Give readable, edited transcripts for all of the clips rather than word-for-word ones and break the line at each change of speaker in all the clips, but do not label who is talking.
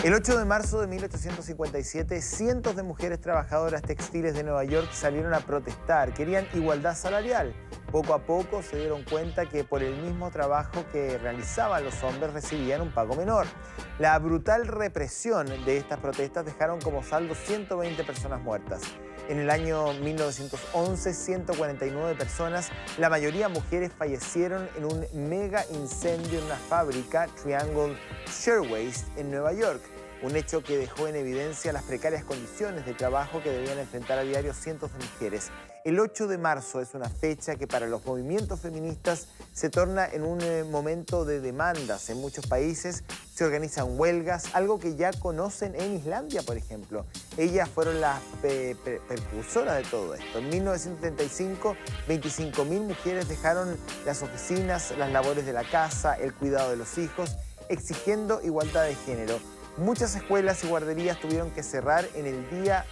El 8 de marzo de 1857, cientos de mujeres trabajadoras textiles de Nueva York salieron a protestar. Querían igualdad salarial. Poco a poco se dieron cuenta que por el mismo trabajo que realizaban los hombres recibían un pago menor. La brutal represión de estas protestas dejaron como saldo 120 personas muertas. En el año 1911, 149 personas, la mayoría mujeres, fallecieron en un mega incendio en una fábrica, Triangle Shirtwaist, en Nueva York. Un hecho que dejó en evidencia las precarias condiciones de trabajo que debían enfrentar a diario cientos de mujeres. El 8 de marzo es una fecha que para los movimientos feministas se torna en un momento de demandas. En muchos países se organizan huelgas, algo que ya conocen en Islandia, por ejemplo. Ellas fueron las precursoras de todo esto. En 1975, 25.000 mujeres dejaron las oficinas, las labores de la casa, el cuidado de los hijos, exigiendo igualdad de género. Muchas escuelas y guarderías tuvieron que cerrar en el Día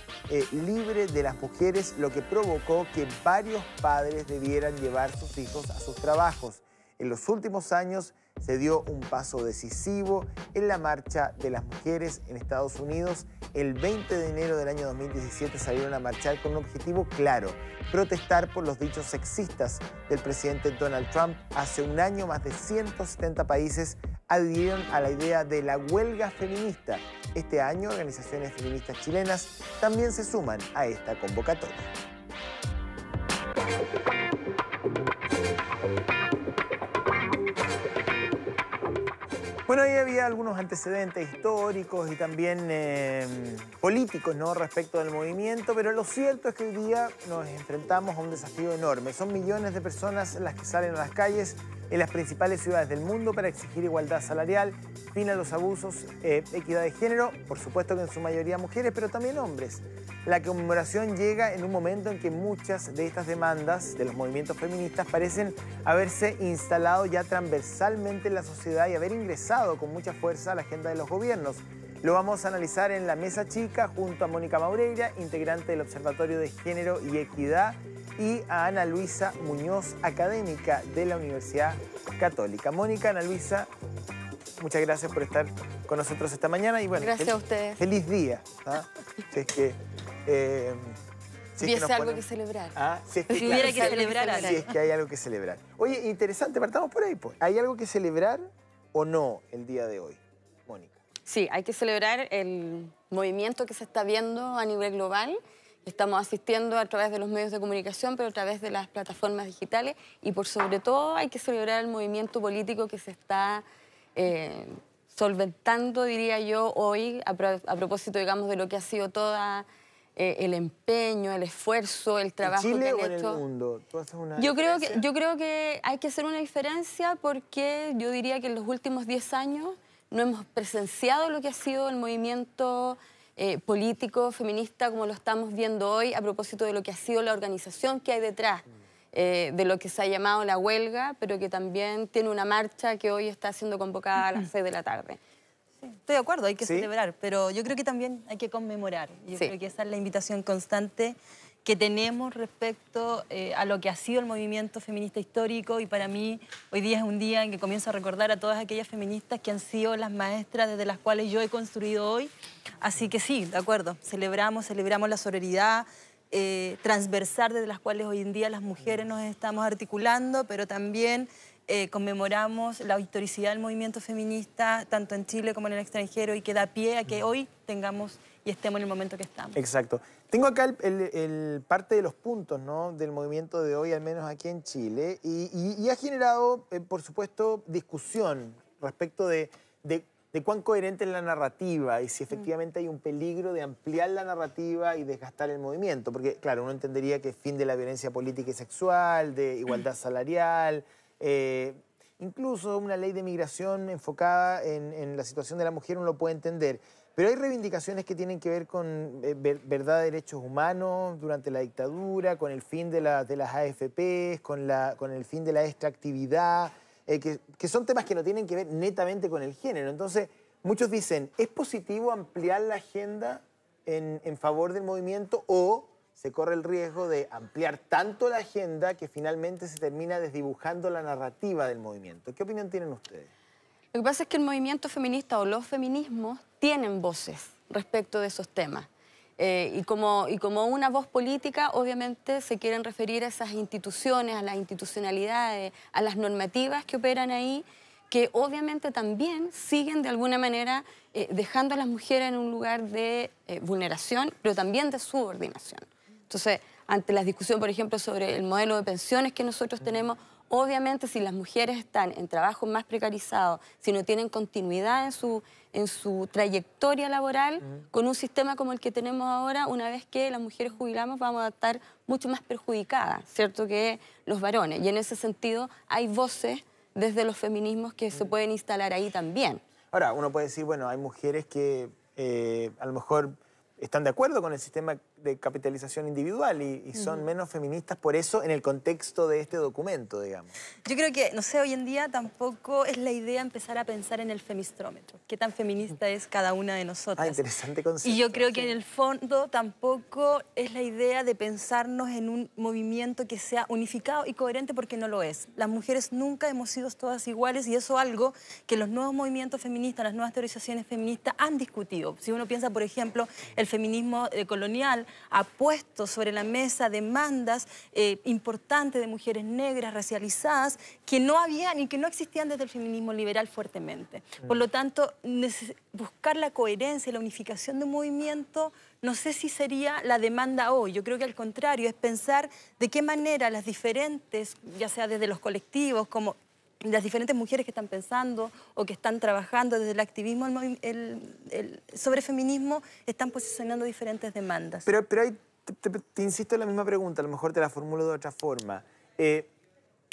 Libre de las Mujeres, lo que provocó que varios padres debieran llevar sus hijos a sus trabajos. En los últimos años se dio un paso decisivo en la marcha de las mujeres en Estados Unidos. El 20 de enero del año 2017 salieron a marchar con un objetivo claro: protestar por los dichos sexistas del presidente Donald Trump. Hace un año, más de 170 países adhirieron a la idea de la huelga feminista. Este año, organizaciones feministas chilenas también se suman a esta convocatoria. Bueno, ahí había algunos antecedentes históricos y también políticos, ¿no?, respecto del movimiento, pero lo cierto es que hoy día nos enfrentamos a un desafío enorme. Son millones de personas las que salen a las calles en las principales ciudades del mundo para exigir igualdad salarial, fin a los abusos, equidad de género, por supuesto que en su mayoría mujeres, pero también hombres. La conmemoración llega en un momento en que muchas de estas demandas de los movimientos feministas parecen haberse instalado ya transversalmente en la sociedad y haber ingresado con mucha fuerza a la agenda de los gobiernos. Lo vamos a analizar en la Mesa Chica junto a Mónica Maureira, integrante del Observatorio de Género y Equidad, y a Ana Luisa Muñoz, académica de la Universidad Católica. Mónica, Ana Luisa, muchas gracias por estar con nosotros esta mañana. Y bueno,
gracias a ustedes.
Feliz día. ¿Ah? Si es que...
hubiese algo que celebrar.
Ah, si es que,
si hubiera que celebrar algo.
Si es que hay algo que celebrar. Oye, interesante, partamos por ahí, pues. ¿Hay algo que celebrar o no el día de hoy, Mónica?
Sí, hay que celebrar el movimiento que se está viendo a nivel global. Estamos asistiendo a través de los medios de comunicación, pero a través de las plataformas digitales. Y por sobre todo hay que celebrar el movimiento político que se está solventando, diría yo, hoy, a propósito, digamos, de lo que ha sido toda el empeño, el esfuerzo, el trabajo
¿En Chile
que han
o en
hecho.
el mundo? ¿Tú haces una
yo creo que hay que hacer una diferencia, porque yo diría que en los últimos 10 años no hemos presenciado lo que ha sido el movimiento político, feminista, como lo estamos viendo hoy, a propósito de lo que ha sido la organización que hay detrás de lo que se ha llamado la huelga, pero que también tiene una marcha que hoy está siendo convocada a las 6 de la tarde.
Sí, estoy de acuerdo, hay que celebrar, pero yo creo que también hay que conmemorar. Yo creo que esa es la invitación constante que tenemos respecto a lo que ha sido el movimiento feminista histórico, y para mí hoy día es un día en que comienzo a recordar a todas aquellas feministas que han sido las maestras desde las cuales yo he construido hoy. Así que sí, de acuerdo, celebramos la sororidad transversal desde las cuales hoy en día las mujeres nos estamos articulando, pero también conmemoramos la historicidad del movimiento feminista, tanto en Chile como en el extranjero, y que da pie a que hoy tengamos y estemos en el momento que estamos.
Exacto. Tengo acá parte de los puntos, ¿no?, del movimiento de hoy, al menos aquí en Chile, y ha generado, por supuesto, discusión respecto de cuán coherente es la narrativa y si efectivamente hay un peligro de ampliar la narrativa y desgastar el movimiento. Porque, claro, uno entendería que fin de la violencia política y sexual, de igualdad salarial, incluso una ley de migración enfocada en la situación de la mujer, uno lo puede entender. Pero hay reivindicaciones que tienen que ver con verdad de derechos humanos durante la dictadura, con el fin de las AFPs, con el fin de la extractividad, que son temas que no tienen que ver netamente con el género. Entonces, muchos dicen, ¿es positivo ampliar la agenda en favor del movimiento, o se corre el riesgo de ampliar tanto la agenda que finalmente se termina desdibujando la narrativa del movimiento? ¿Qué opinión tienen ustedes?
Lo que pasa es que el movimiento feminista o los feminismos tienen voces respecto de esos temas. Y como una voz política, obviamente se quieren referir a esas instituciones, a las institucionalidades, a las normativas que operan ahí, que obviamente también siguen de alguna manera dejando a las mujeres en un lugar de vulneración, pero también de subordinación. Entonces, ante la discusión, por ejemplo, sobre el modelo de pensiones que nosotros tenemos, obviamente si las mujeres están en trabajos más precarizados, si no tienen continuidad en su trayectoria laboral, con un sistema como el que tenemos ahora, una vez que las mujeres jubilamos vamos a estar mucho más perjudicadas, ¿cierto?, que los varones. Y en ese sentido hay voces desde los feminismos que se pueden instalar ahí también.
Ahora, uno puede decir, bueno, hay mujeres que a lo mejor están de acuerdo con el sistema de capitalización individual y son menos feministas por eso en el contexto de este documento, digamos.
Yo creo que, no sé, hoy en día tampoco es la idea empezar a pensar en el femistrómetro, qué tan feminista es cada una de nosotras.
Ah, interesante concepto.
Y yo creo que en el fondo tampoco es la idea de pensarnos en un movimiento que sea unificado y coherente, porque no lo es. Las mujeres nunca hemos sido todas iguales y eso es algo que los nuevos movimientos feministas, las nuevas teorizaciones feministas han discutido. Si uno piensa, por ejemplo, el feminismo colonial ha puesto sobre la mesa demandas importantes de mujeres negras, racializadas, que no habían y que no existían desde el feminismo liberal fuertemente. Por lo tanto, buscar la coherencia y la unificación de un movimiento no sé si sería la demanda hoy. Yo creo que al contrario, es pensar de qué manera las diferentes, ya sea desde los colectivos, como las diferentes mujeres que están pensando o que están trabajando desde el activismo sobre feminismo, están posicionando diferentes demandas.
Pero ahí te insisto en la misma pregunta, a lo mejor te la formulo de otra forma.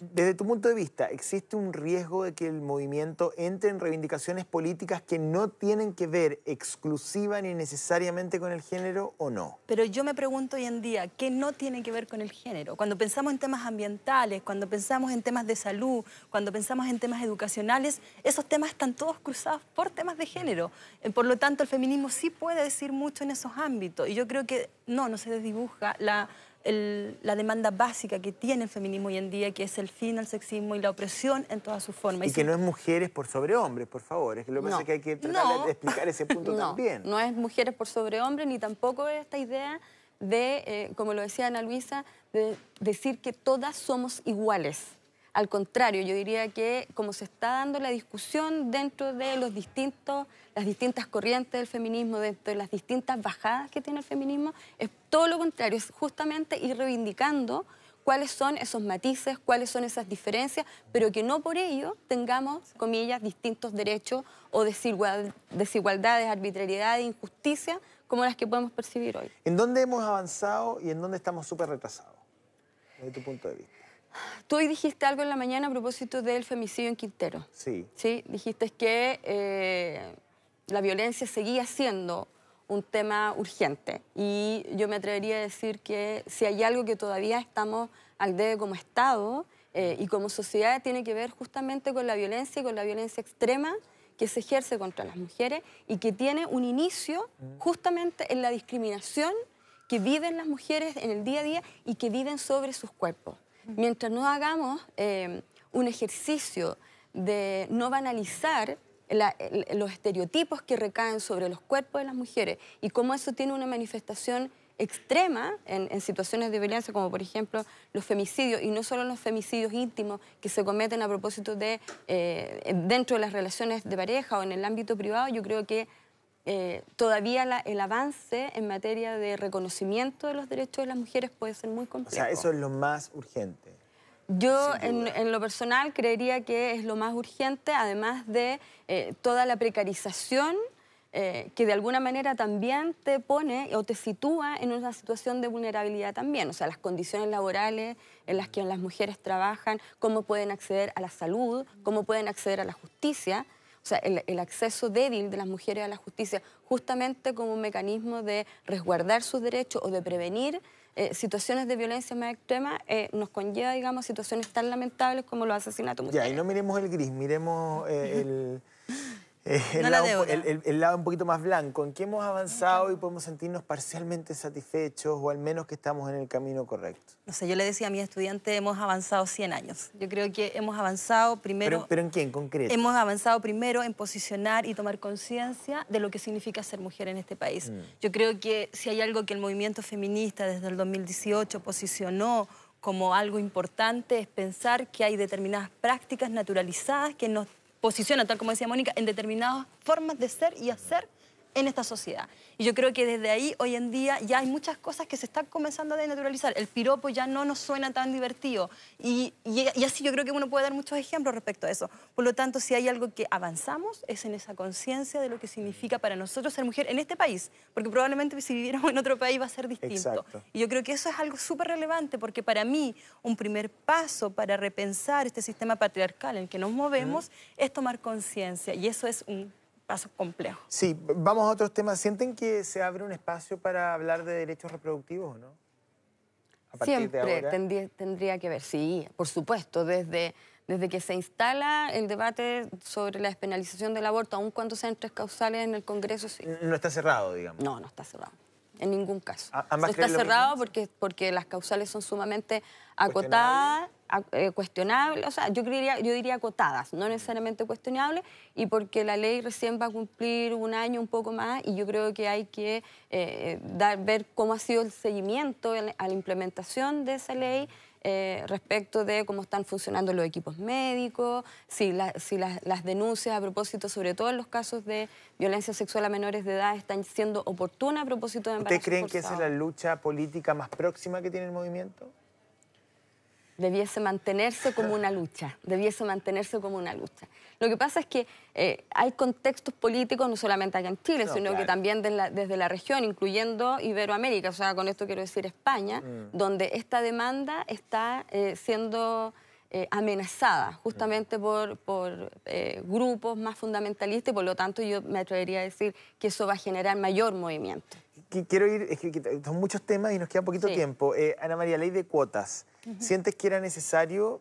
Desde tu punto de vista, ¿existe un riesgo de que el movimiento entre en reivindicaciones políticas que no tienen que ver exclusiva ni necesariamente con el género o no?
Pero yo me pregunto hoy en día, ¿qué no tiene que ver con el género? Cuando pensamos en temas ambientales, cuando pensamos en temas de salud, cuando pensamos en temas educacionales, esos temas están todos cruzados por temas de género. Por lo tanto, el feminismo sí puede decir mucho en esos ámbitos. Y yo creo que no se desdibuja la demanda básica que tiene el feminismo hoy en día, que es el fin al sexismo y la opresión en todas sus formas.
Y que no es mujeres por sobre hombres, por favor. Es que lo que pasa es que hay que tratar de explicar ese punto también.
No es mujeres por sobre hombres, ni tampoco es esta idea de, como lo decía Ana Luisa, de decir que todas somos iguales. Al contrario, yo diría que como se está dando la discusión dentro de las distintas corrientes del feminismo, dentro de las distintas bajadas que tiene el feminismo, es todo lo contrario, es justamente ir reivindicando cuáles son esos matices, cuáles son esas diferencias, pero que no por ello tengamos, comillas, distintos derechos o desigualdades, arbitrariedades, injusticias, como las que podemos percibir hoy.
¿En dónde hemos avanzado y en dónde estamos súper retrasados, desde tu punto de vista?
Tú hoy dijiste algo en la mañana a propósito del femicidio en Quintero.
Sí.
Sí, dijiste que la violencia seguía siendo un tema urgente. Y yo me atrevería a decir que si hay algo que todavía estamos al debe como Estado y como sociedad, tiene que ver justamente con la violencia y con la violencia extrema que se ejerce contra las mujeres y que tiene un inicio justamente en la discriminación que viven las mujeres en el día a día y que viven sobre sus cuerpos. Mientras no hagamos un ejercicio de no banalizar los estereotipos que recaen sobre los cuerpos de las mujeres y cómo eso tiene una manifestación extrema en situaciones de violencia, como por ejemplo los femicidios, y no solo los femicidios íntimos que se cometen a propósito de dentro de las relaciones de pareja o en el ámbito privado, yo creo que todavía el avance en materia de reconocimiento de los derechos de las mujeres puede ser muy complejo.
O sea, eso es lo más urgente.
Yo, en lo personal, creería que es lo más urgente, además de toda la precarización que de alguna manera también te pone o te sitúa en una situación de vulnerabilidad también. O sea, las condiciones laborales en las que las mujeres trabajan, cómo pueden acceder a la salud, cómo pueden acceder a la justicia. O sea, el acceso débil de las mujeres a la justicia justamente como un mecanismo de resguardar sus derechos o de prevenir situaciones de violencia más extrema nos conlleva, digamos, situaciones tan lamentables como los asesinatos mujeres.
Ya, y no miremos el gris, miremos el lado un poquito más blanco. ¿En qué hemos avanzado y podemos sentirnos parcialmente satisfechos o al menos que estamos en el camino correcto?
No sé, yo le decía a mi estudiante, hemos avanzado 100 años. Yo creo que hemos avanzado primero...
¿Pero en qué, en concreto?
Hemos avanzado primero en posicionar y tomar conciencia de lo que significa ser mujer en este país. Yo creo que si hay algo que el movimiento feminista desde el 2018 posicionó como algo importante es pensar que hay determinadas prácticas naturalizadas que nos posicionan, tal como decía Mónica, en determinadas formas de ser y hacer en esta sociedad. Y yo creo que desde ahí, hoy en día, ya hay muchas cosas que se están comenzando a denaturalizar. El piropo ya no nos suena tan divertido. Y así yo creo que uno puede dar muchos ejemplos respecto a eso. Por lo tanto, si hay algo que avanzamos, es en esa conciencia de lo que significa para nosotros ser mujer en este país. Porque probablemente si viviéramos en otro país va a ser distinto.
Exacto.
Y yo creo que eso es algo súper relevante, porque para mí, un primer paso para repensar este sistema patriarcal en el que nos movemos es tomar conciencia. Y eso es un paso complejo.
Sí, vamos a otros temas. ¿Sienten que se abre un espacio para hablar de derechos reproductivos o no?
Siempre tendría que ver, sí, por supuesto, desde que se instala el debate sobre la despenalización del aborto, aun cuando sean 3 causales en el Congreso, sí.
No está cerrado, digamos.
No, no está cerrado. En ningún caso.
¿Ambas
está cerrado porque las causales son sumamente acotadas, cuestionables, o sea, yo diría acotadas, no necesariamente cuestionables, y porque la ley recién va a cumplir un año, un poco más, y yo creo que hay que ver cómo ha sido el seguimiento a la implementación de esa ley, respecto de cómo están funcionando los equipos médicos, si las denuncias a propósito, sobre todo en los casos de violencia sexual a menores de edad, están siendo oportunas a propósito de embarazo
¿Ustedes creen
forzado.
que esa es la lucha política más próxima que tiene el movimiento?
Debiese mantenerse como una lucha, Lo que pasa es que hay contextos políticos, no solamente acá en Chile, sino que también desde la región, incluyendo Iberoamérica, o sea, con esto quiero decir España, donde esta demanda está siendo amenazada justamente por grupos más fundamentalistas y por lo tanto yo me atrevería a decir que eso va a generar mayor movimiento.
Quiero ir, es que son muchos temas y nos queda poquito tiempo. Ana María, ley de cuotas. ¿Sientes que era necesario?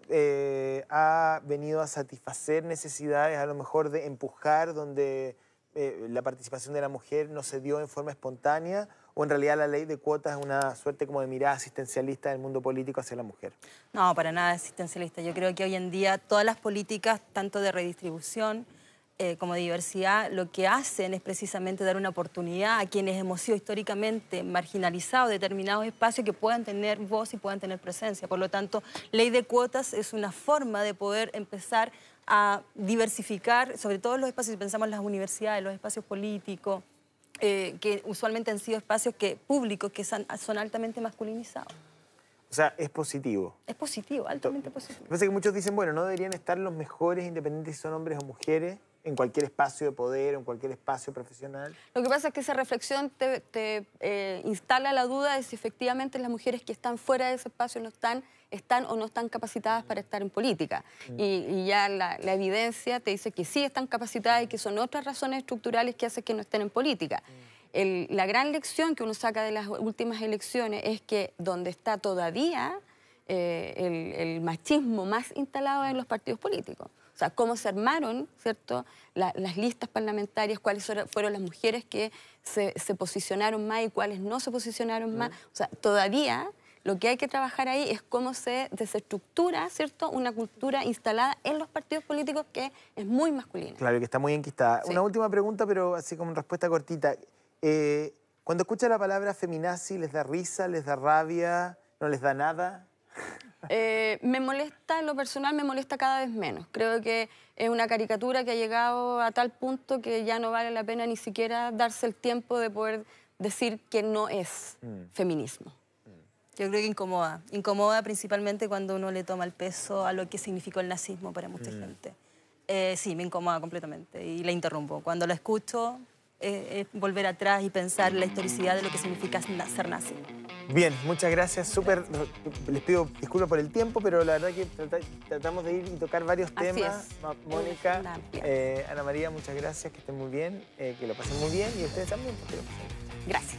¿Ha venido a satisfacer necesidades, a lo mejor de empujar, donde la participación de la mujer no se dio en forma espontánea? ¿O en realidad la ley de cuotas es una suerte como de mirada asistencialista del mundo político hacia la mujer?
No, para nada asistencialista. Yo creo que hoy en día todas las políticas, tanto de redistribución como de diversidad, lo que hacen es precisamente dar una oportunidad a quienes hemos sido históricamente marginalizados de determinados espacios que puedan tener voz y puedan tener presencia. Por lo tanto, ley de cuotas es una forma de poder empezar a diversificar, sobre todo los espacios, si pensamos en las universidades, los espacios políticos, que usualmente han sido espacios públicos que son altamente masculinizados.
O sea, es positivo.
Es positivo, altamente positivo.
Me parece que muchos dicen, bueno, no deberían estar los mejores, independientes si son hombres o mujeres, en cualquier espacio de poder, en cualquier espacio profesional.
Lo que pasa es que esa reflexión te instala la duda de si efectivamente las mujeres que están fuera de ese espacio están o no están capacitadas para estar en política. Y ya la evidencia te dice que sí están capacitadas y que son otras razones estructurales que hacen que no estén en política. La gran lección que uno saca de las últimas elecciones es que donde está todavía el machismo más instalado en los partidos políticos. O sea, cómo se armaron, ¿cierto?, las listas parlamentarias, cuáles fueron las mujeres que se posicionaron más y cuáles no se posicionaron más. O sea, todavía lo que hay que trabajar ahí es cómo se desestructura, ¿cierto?, una cultura instalada en los partidos políticos que es muy masculina.
Claro, que está muy enquistada.
Sí.
Una última pregunta, pero así como respuesta cortita. Cuando escucha la palabra feminazi, ¿les da risa, les da rabia, no les da nada?
Me molesta, en lo personal me molesta cada vez menos. Creo que es una caricatura que ha llegado a tal punto que ya no vale la pena ni siquiera darse el tiempo de poder decir que no es feminismo.
Yo creo que incomoda. Incomoda principalmente cuando uno le toma el peso a lo que significó el nazismo para mucha gente. Sí, me incomoda completamente y la interrumpo. Cuando la escucho es volver atrás y pensar la historicidad de lo que significa ser nazi.
Bien, muchas gracias. Les pido disculpas por el tiempo, pero la verdad que tratamos de ir y tocar varios temas. Mónica, Ana María, muchas gracias, que estén muy bien, que lo pasen muy bien y ustedes también.
Gracias.